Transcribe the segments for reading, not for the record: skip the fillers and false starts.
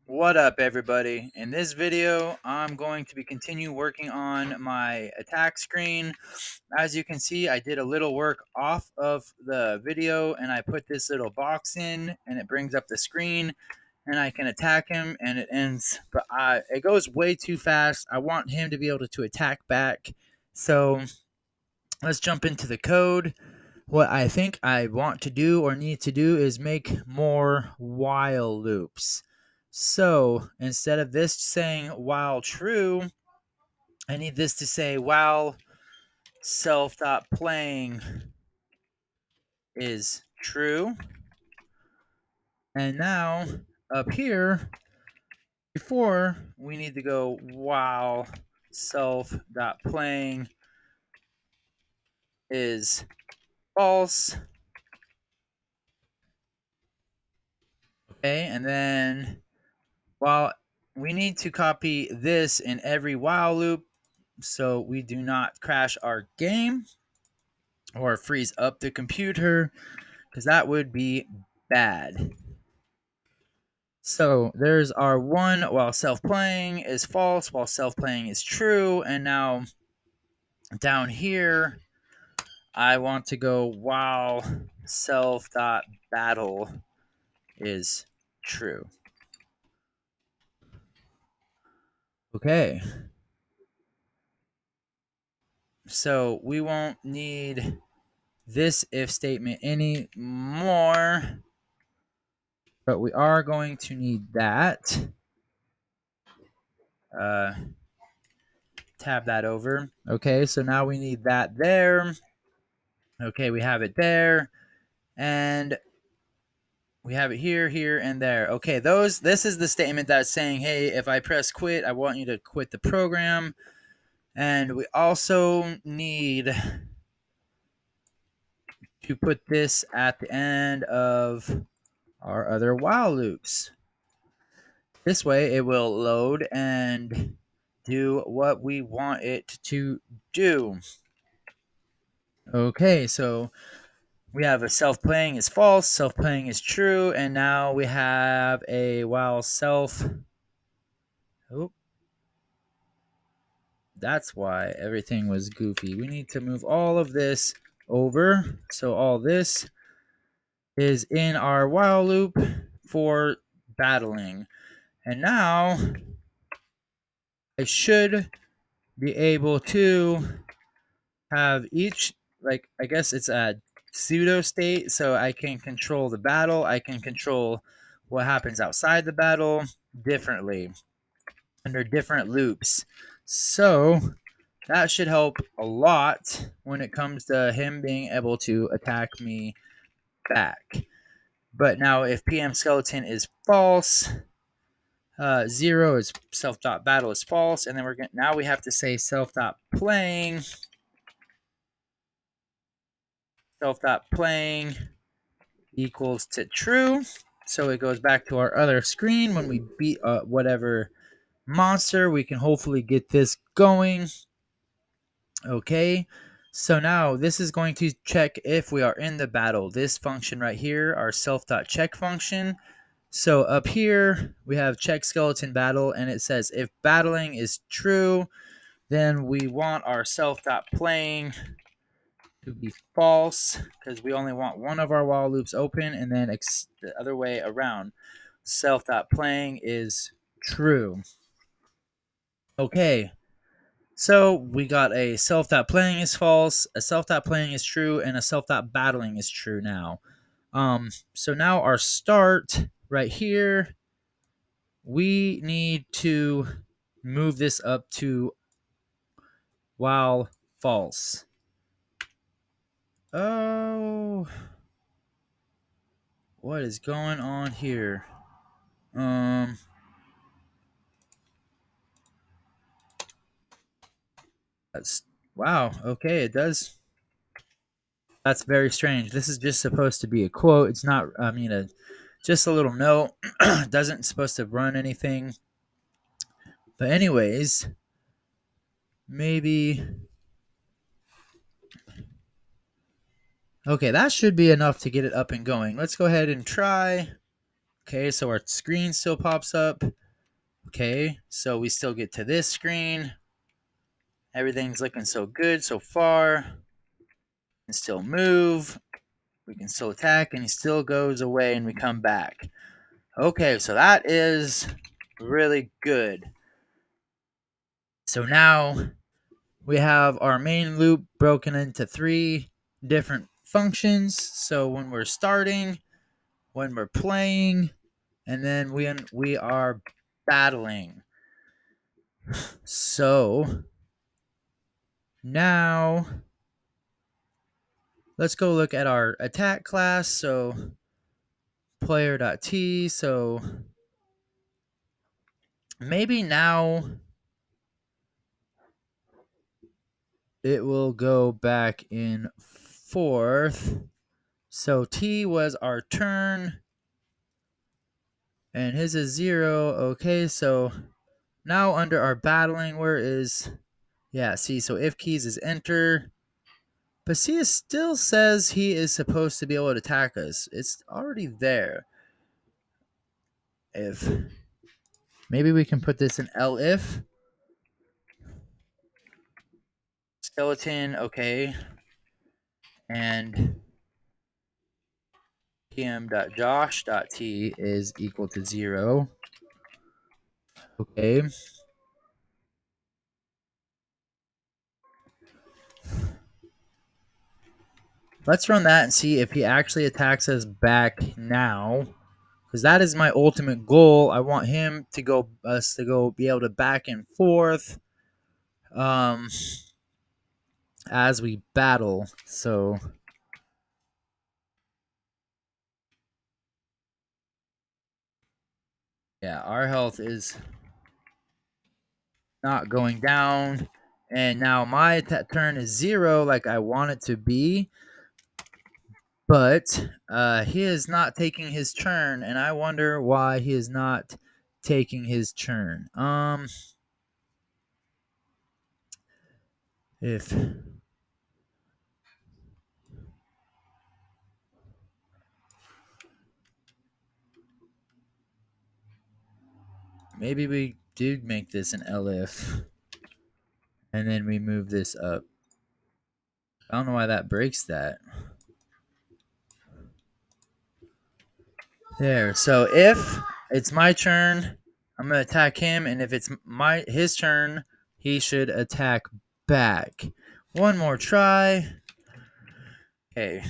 What up, everybody? In this video, I'm going to be continue working on my attack screen. As you can see, I did a little work off of the video and I put this little box in and it brings up the screen and I can attack him and it ends. But it goes way too fast. I want him to be able to attack back. So let's jump into the code. What I think I want to do or need to do is make more while loops. So instead of this saying while true, I need this to say while self.playing is true. And now up here, before we need to go while self.playing is false. Okay, and then while we need to copy this in every while loop so we do not crash our game or freeze up the computer, because that would be bad. So there's our one while self-playing is false, while self-playing is true. And now down here, I want to go while self.battle is true. Okay. So we won't need this if statement anymore, but we are going to need that. Tab that over. Okay, so now we need that there. Okay, we have it there, and we have it here, here, and there. Okay, this is the statement that's saying, hey, if I press quit, I want you to quit the program. And we also need to put this at the end of our other while loops. This way it will load and do what we want it to do. Okay, so we have a self-playing is false, self-playing is true, and now we have a while self. Oh, that's why everything was goofy. We need to move all of this over. So all this is in our while loop for battling. And now I should be able to have each, like, I guess it's a pseudo state, so I can control the battle. I can control what happens outside the battle differently under different loops. So that should help a lot when it comes to him being able to attack me back. But now if PM skeleton is false, 0 is self.battle is false, and then now we have to say self.playing equals to true. So it goes back to our other screen. When we beat whatever monster, we can hopefully get this going. Okay, so now this is going to check if we are in the battle. This function right here, our self.check function. So up here, we have check skeleton battle, and it says if battling is true, then we want our self.playing to be false, because we only want one of our while loops open, and then the other way around. Self.playing is true. Okay, so we got a self.playing is false, a self.playing is true, and a self.battling is true now. So now our start right here, we need to move this up to while false. Oh, what is going on here? That's wow. Okay, it does. That's very strange. This is just supposed to be a quote. It's not. I mean, just a little note. Doesn't supposed to run anything. But anyways, maybe. Okay, that should be enough to get it up and going. Let's go ahead and try. Okay, so our screen still pops up. Okay, so we still get to this screen. Everything's looking so good so far. We can still move. We can still attack, and he still goes away, and we come back. Okay, so that is really good. So now we have our main loop broken into 3 different functions. So when we're starting, when we're playing, and then when we are battling. So now let's go look at our attack class. So player.t. So maybe now it will go back in forth. So T was our turn, and his is 0. Okay, so now under our battling, where is, yeah, see, so if keys is enter, but see, it still says he is supposed to be able to attack us. It's already there. If maybe we can put this in elif skeleton, okay, and pm.josh.t is equal to 0. Okay. Let's run that and see if he actually attacks us back now. Because that is my ultimate goal. I want him to go, us to go, be able to back and forth um, as we battle. So yeah, our health is not going down, and now my turn is 0, like I want it to be. But he is not taking his turn, and I wonder why he is not taking his turn. If maybe we do make this an elif, and then we move this up. I don't know why that breaks that. There. So if it's my turn, I'm gonna attack him, and if it's his turn, he should attack back. One more try. Okay.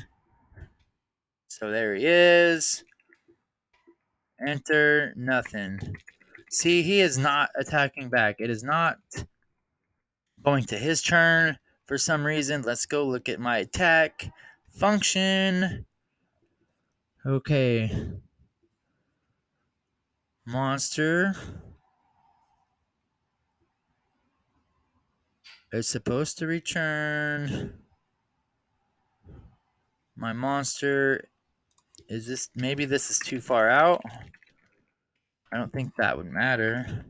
So there he is. Enter, nothing. See, he is not attacking back. It is not going to his turn for some reason. Let's go look at my attack function. Okay. Monster is supposed to return. My monster, is this, maybe this is too far out? I don't think that would matter.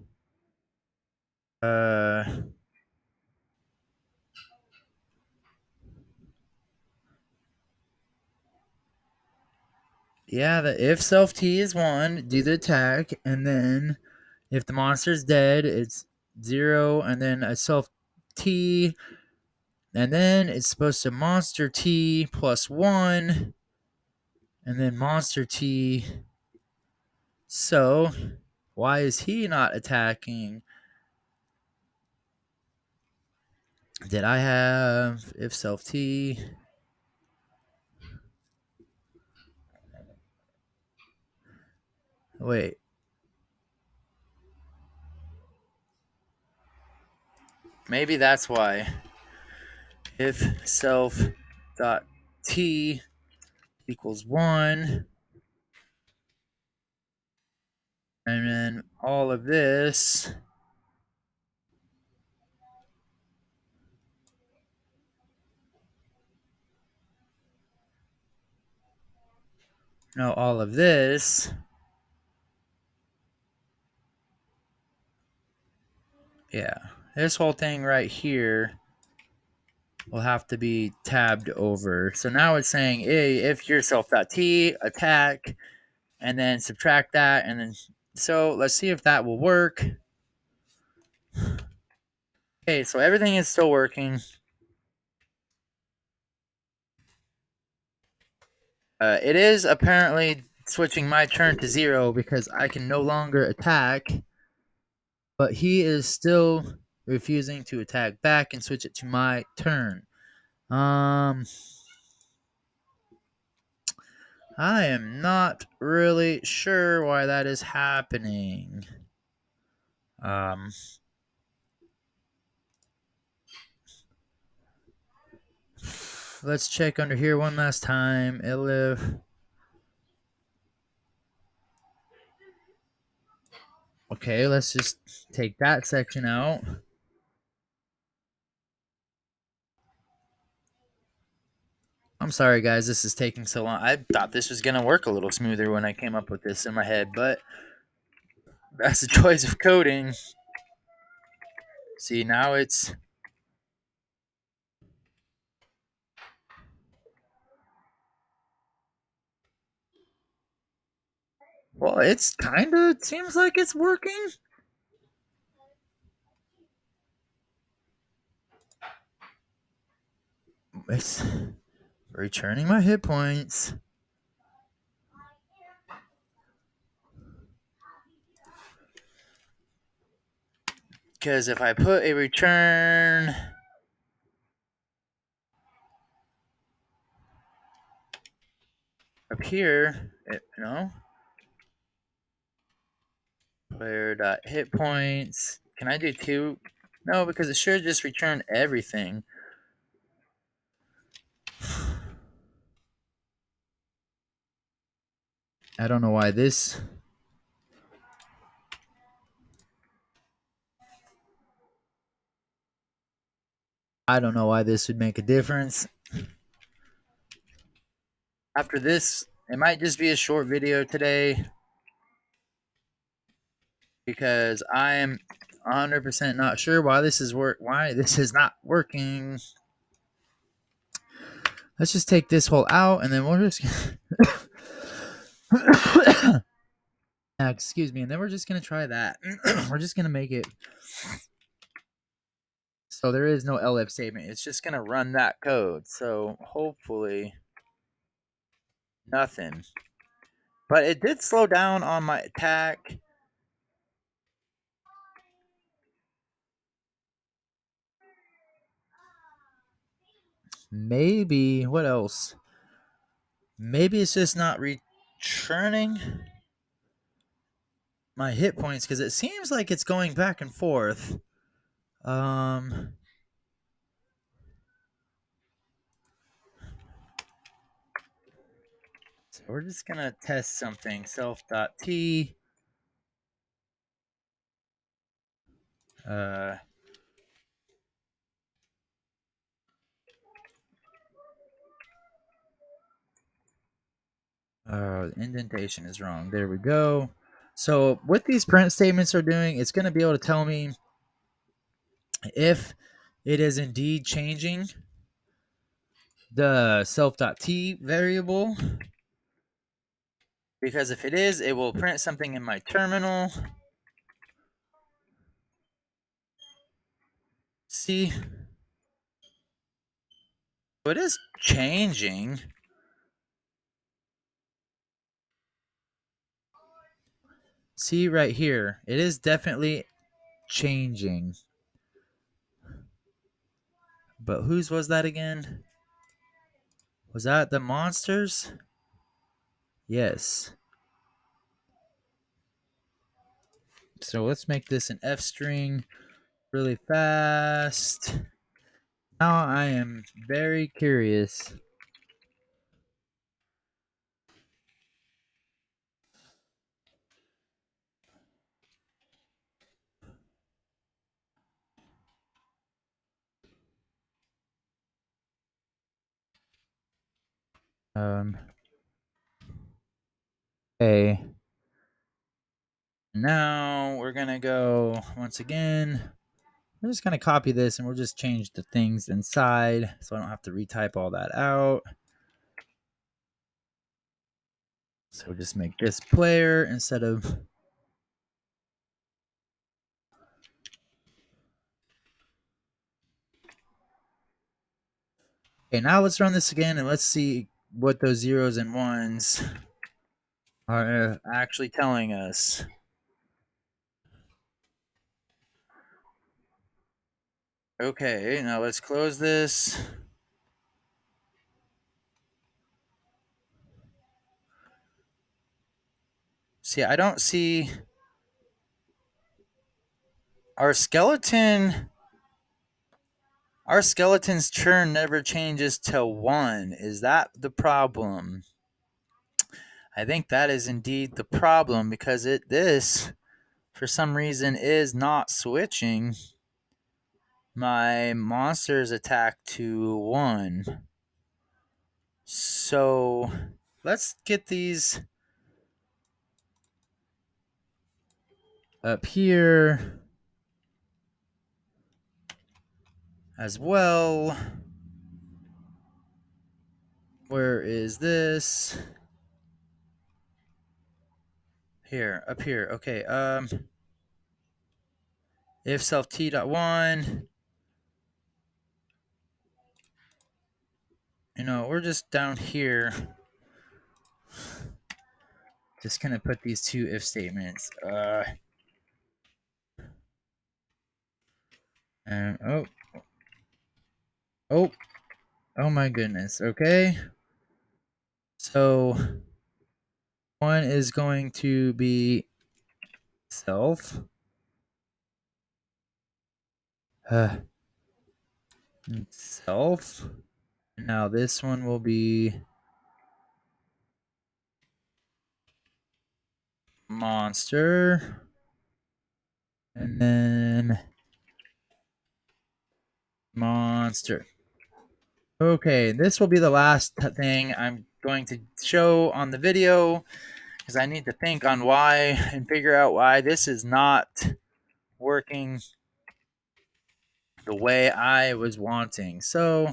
Yeah, the if self T is 1, do the attack, and then if the monster's dead, it's 0, and then a self T, and then it's supposed to monster T plus 1, and then monster T. So, why is he not attacking? Did I have if self T? Wait. Maybe that's why. If self dot T equals 1, and then all of this. No, all of this. Yeah, this whole thing right here will have to be tabbed over. So now it's saying, hey, if your self.t attack, and then subtract that, and then so let's see if that will work. Okay, so everything is still working. It is apparently switching my turn to 0 because I can no longer attack, but he is still refusing to attack back and switch it to my turn. I am not really sure why that is happening. Um, let's check under here one last time. Elif. Okay, let's just take that section out. I'm sorry, guys, this is taking so long. I thought this was going to work a little smoother when I came up with this in my head, but that's the joys of coding. See, now it's... Well, it's kind of seems like it's working. It's returning my hit points. Because if I put a return... up here, player dot hit points. Can I do 2? No, because it should just return everything. I don't know why this... I don't know why this would make a difference. After this, it might just be a short video today, because I am 100% not sure why this is not working. Let's just take this hole out, and then we're just excuse me, and then we're just gonna try that. We're just gonna make it so there is no elif statement. It's just gonna run that code. So hopefully nothing. But it did slow down on my attack. Maybe, what else? Maybe it's just not returning my hit points, because it seems like it's going back and forth. So we're just gonna test something. Self.t. Indentation is wrong. There we go. So what these print statements are doing, it's going to be able to tell me if it is indeed changing the self.t variable. Because if it is, it will print something in my terminal. See? So it is changing. See right here, it is definitely changing. But whose was that again? Was that the monsters? Yes. So let's make this an F string really fast. Now I am very curious. Okay. Now we're gonna go once again. We're just gonna copy this and we'll just change the things inside so I don't have to retype all that out. So just make this player instead of... Okay, now let's run this again and let's see what those zeros and ones are actually telling us. Okay, now let's close this. See, I don't see our skeleton. Our skeleton's churn never changes to 1. Is that the problem? I think that is indeed the problem, because this for some reason is not switching my monster's attack to 1. So let's get these up here as well. Where is this? Here, up here. Okay, if self t.1, we're just down here. Just gonna put these two if statements. And oh my goodness. Okay. So 1 is going to be self. Self. Now this one will be monster. And then monster. Okay, this will be the last thing I'm going to show on the video, because I need to think on why and figure out why this is not working the way I was wanting. So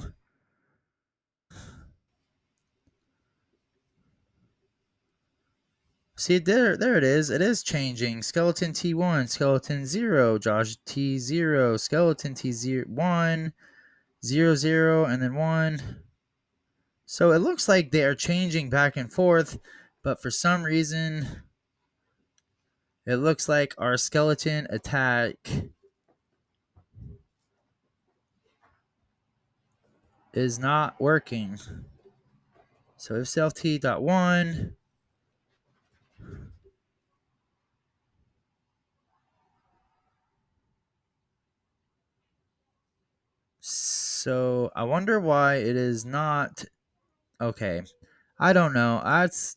see, there it is. It is changing. Skeleton T1, skeleton 0, Josh T0, skeleton T1, 0, 0, and then 1. So it looks like they are changing back and forth, but for some reason, it looks like our skeleton attack is not working. So if self t.1, so I wonder why it is not. Okay, I don't know. That's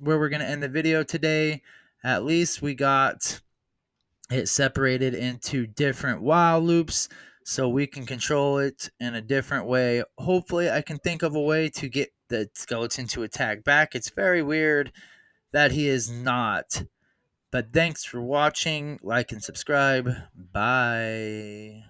where we're gonna end the video today. At least we got it separated into different while loops, so we can control it in a different way. Hopefully I can think of a way to get the skeleton to attack back. It's very weird that he is not. But thanks for watching. Like and subscribe. Bye.